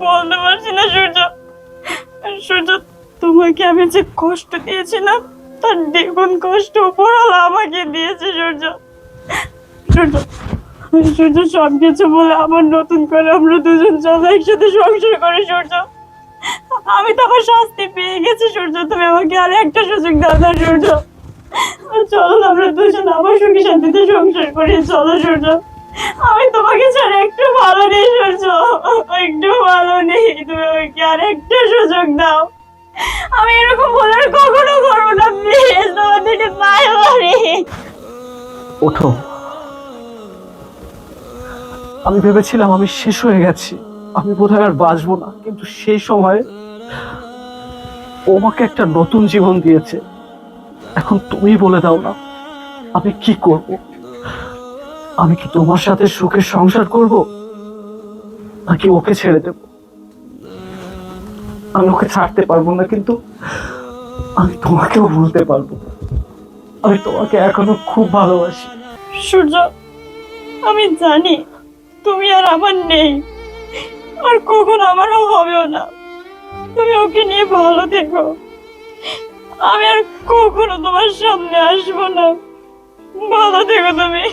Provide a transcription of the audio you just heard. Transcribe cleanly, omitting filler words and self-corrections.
বলতে পারছি না সূর্য। সূর্য, তোমাকে আমি যে কষ্ট দিয়েছিলাম তার দ্বিগুণ কষ্ট উপরওয়ালা আমাকে দিয়েছে সূর্য। সূর্য, সূর্য, সবকিছু বলে আমার নতুন করে আমরা দুজন চলো একসাথে সংসার করে সূর্য। আমি তো আমার শাস্তি পেয়ে গেছি সূর্য, তুমি আমাকে আর একটা সুযোগ দাও না সূর্য। চলো না আমরা দুজন আবার সুখী শান্তিতে সংসার করি, চলো সূর্য। আমি তোমাকে ছাড়া একটু ভালো নেই সূর্য, একটু ভালো নেই, তুমি আমাকে আর একটা সুযোগ দাও। আমি এরকম বলে আর কখনো করবো না, প্লিজ তোমার থেকে পায়ে ধরি। ওঠো। আমি ভেবেছিলাম আমি শেষ হয়ে গেছি, আমি বোধহয় আর বাঁচবো না, কিন্তু সেই সময় ও আমাকে একটা নতুন জীবন দিয়েছে। এখন তুমি বলে দাও না আমি কি করব? আমি কি তোমার সাথে সুখে সংসার করব, নাকি ওকে ছেড়ে দেব? আমি ওকে ছাড়তে পারবো না, কিন্তু আমি তোমাকেও ভুলতে পারবো না। আমি তোমাকে এখনো খুব ভালোবাসি। সূর্য, আমি জানি তুমি আর আমার নেই, আর কখন আমারও হবেও না। তুমি ওকে নিয়ে ভালো থেকো, আমি আর কখনো তোমার সামনে আসবো না। ভালো থেকো তুমি।